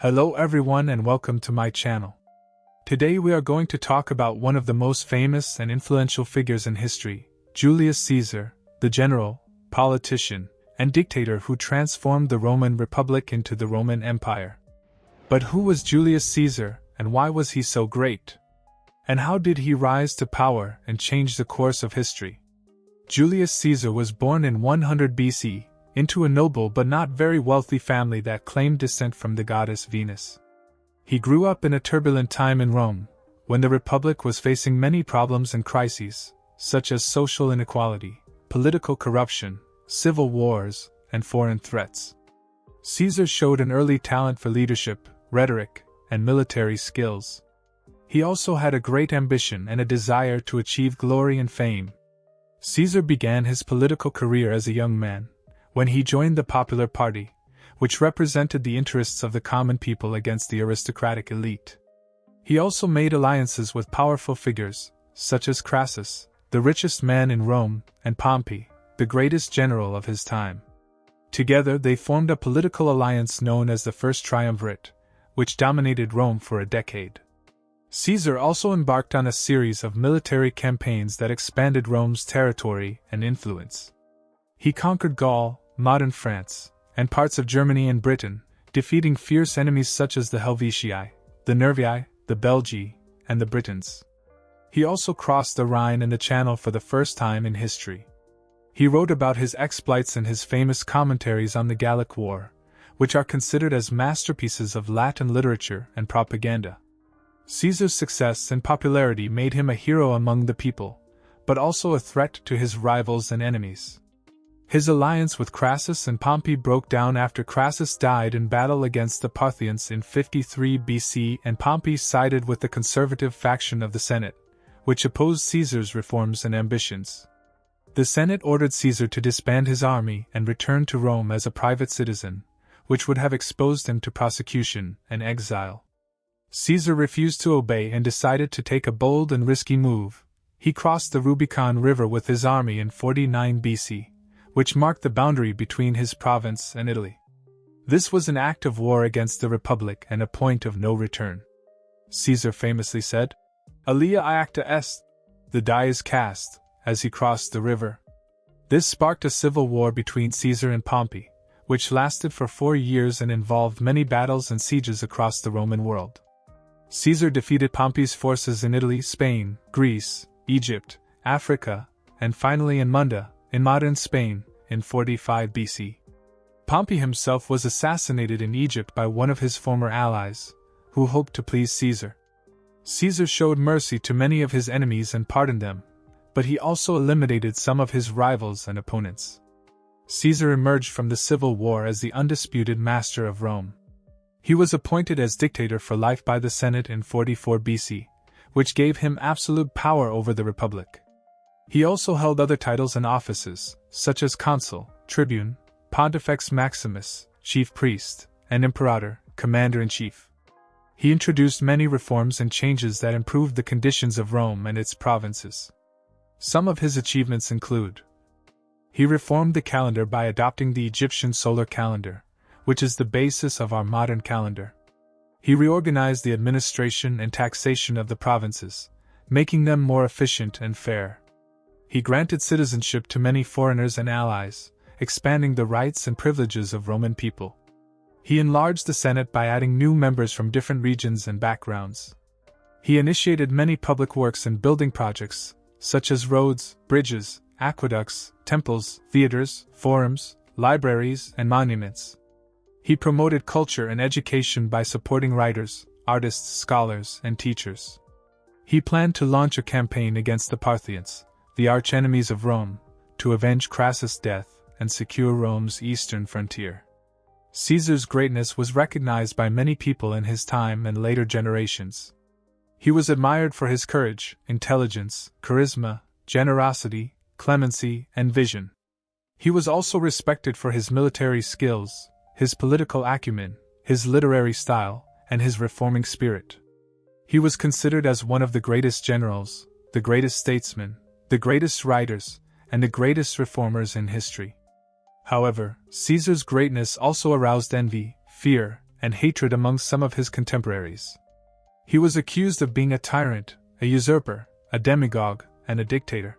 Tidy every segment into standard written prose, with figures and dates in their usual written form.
Hello everyone and welcome to my channel. Today we are going to talk about one of the most famous and influential figures in history, Julius Caesar, the general, politician, and dictator who transformed the Roman Republic into the Roman Empire. But who was Julius Caesar, and why was he so great? And how did he rise to power and change the course of history? Julius Caesar was born in 100 BC, into a noble but not very wealthy family that claimed descent from the goddess Venus. He grew up in a turbulent time in Rome, when the Republic was facing many problems and crises, such as social inequality, political corruption, civil wars, and foreign threats. Caesar showed an early talent for leadership, rhetoric, and military skills. He also had a great ambition and a desire to achieve glory and fame. Caesar began his political career as a young man, when he joined the Popular Party, which represented the interests of the common people against the aristocratic elite. He also made alliances with powerful figures, such as Crassus, the richest man in Rome, and Pompey, the greatest general of his time. Together they formed a political alliance known as the First Triumvirate, which dominated Rome for a decade. Caesar also embarked on a series of military campaigns that expanded Rome's territory and influence. He conquered Gaul, modern France, and parts of Germany and Britain, defeating fierce enemies such as the ☍ᴜ𝴜, the Nervii, the Belgae, and the Britons. He also crossed the Rhine and the Channel for the first time in history. He wrote about his exploits in his famous commentaries on the Gallic War, which are considered as masterpieces of Latin literature and propaganda. Caesar's success and popularity made him a hero among the people, but also a threat to his rivals and enemies. His alliance with Crassus and Pompey broke down after Crassus died in battle against the Parthians in 53 BC and Pompey sided with the conservative faction of the Senate, which opposed Caesar's reforms and ambitions. The Senate ordered Caesar to disband his army and return to Rome as a private citizen, which would have exposed him to prosecution and exile. Caesar refused to obey and decided to take a bold and risky move. He crossed the Rubicon River with his army in 49 BC, which marked the boundary between his province and Italy. This was an act of war against the Republic and a point of no return. Caesar famously said, "Alia iacta est," the die is cast, as he crossed the river. This sparked a civil war between Caesar and Pompey, which lasted for 4 years and involved many battles and sieges across the Roman world. Caesar defeated Pompey's forces in Italy, Spain, Greece, Egypt, Africa, and finally in Munda, in modern Spain, in 45 BC. Pompey himself was assassinated in Egypt by one of his former allies, who hoped to please Caesar. Caesar showed mercy to many of his enemies and pardoned them, but he also eliminated some of his rivals and opponents. Caesar emerged from the civil war as the undisputed master of Rome. He was appointed as dictator for life by the Senate in 44 BC, which gave him absolute power over the Republic. He also held other titles and offices, such as consul, tribune, pontifex maximus, chief priest, and imperator, commander-in-chief. He introduced many reforms and changes that improved the conditions of Rome and its provinces. Some of his achievements include: he reformed the calendar by adopting the Egyptian solar calendar, which is the basis of our modern calendar. He reorganized the administration and taxation of the provinces, making them more efficient and fair. He granted citizenship to many foreigners and allies, expanding the rights and privileges of Roman people. He enlarged the Senate by adding new members from different regions and backgrounds. He initiated many public works and building projects, such as roads, bridges, aqueducts, temples, theaters, forums, libraries, and monuments. He promoted culture and education by supporting writers, artists, scholars, and teachers. He planned to launch a campaign against the Parthians, the arch-enemies of Rome, to avenge Crassus' death and secure Rome's eastern frontier. Caesar's greatness was recognized by many people in his time and later generations. He was admired for his courage, intelligence, charisma, generosity, clemency, and vision. He was also respected for his military skills, his political acumen, his literary style, and his reforming spirit. He was considered as one of the greatest generals, the greatest statesmen, the greatest writers, and the greatest reformers in history. However, Caesar's greatness also aroused envy, fear, and hatred among some of his contemporaries. He was accused of being a tyrant, a usurper, a demagogue, and a dictator.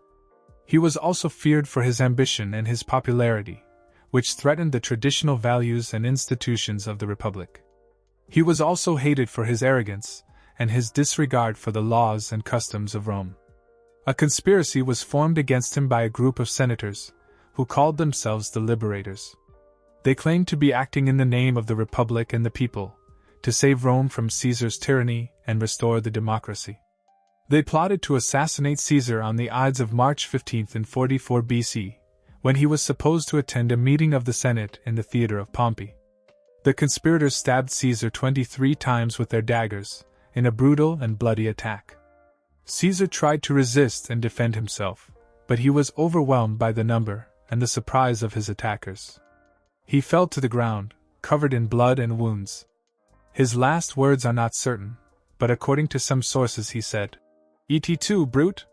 He was also feared for his ambition and his popularity, which threatened the traditional values and institutions of the Republic. He was also hated for his arrogance and his disregard for the laws and customs of Rome. A conspiracy was formed against him by a group of senators, who called themselves the Liberators. They claimed to be acting in the name of the Republic and the people, to save Rome from Caesar's tyranny and restore the democracy. They plotted to assassinate Caesar on the Ides of March 15 in 44 BC, when he was supposed to attend a meeting of the Senate in the theater of Pompey. The conspirators stabbed Caesar 23 times with their daggers, in a brutal and bloody attack. Caesar tried to resist and defend himself, but he was overwhelmed by the number and the surprise of his attackers. He fell to the ground, covered in blood and wounds. His last words are not certain, but according to some sources he said, "Et tu, Brute?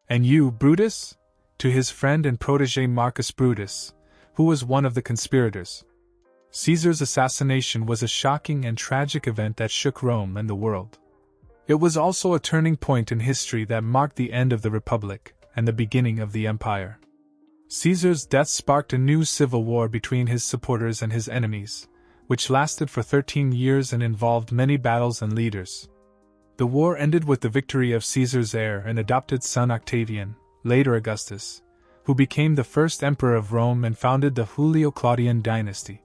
And you, Brutus?" to his friend and protege Marcus Brutus, who was one of the conspirators. Caesar's assassination was a shocking and tragic event that shook Rome and the world. It was also a turning point in history that marked the end of the Republic and the beginning of the Empire. Caesar's death sparked a new civil war between his supporters and his enemies, which lasted for 13 years and involved many battles and leaders. The war ended with the victory of Caesar's heir and adopted son Octavian, later Augustus, who became the first emperor of Rome and founded the Julio-Claudian dynasty.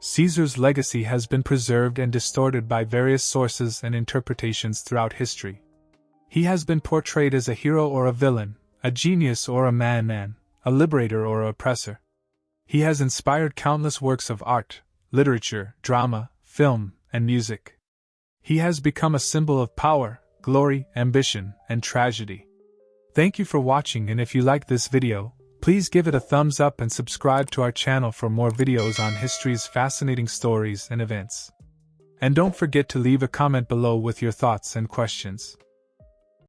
Caesar's legacy has been preserved and distorted by various sources and interpretations throughout history. He has been portrayed as a hero or a villain, a genius or a madman, a liberator or oppressor. He has inspired countless works of art, literature, drama, film, and music. He has become a symbol of power, glory, ambition, and tragedy. Thank you for watching, and if you liked this video, please give it a thumbs up and subscribe to our channel for more videos on history's fascinating stories and events. And don't forget to leave a comment below with your thoughts and questions.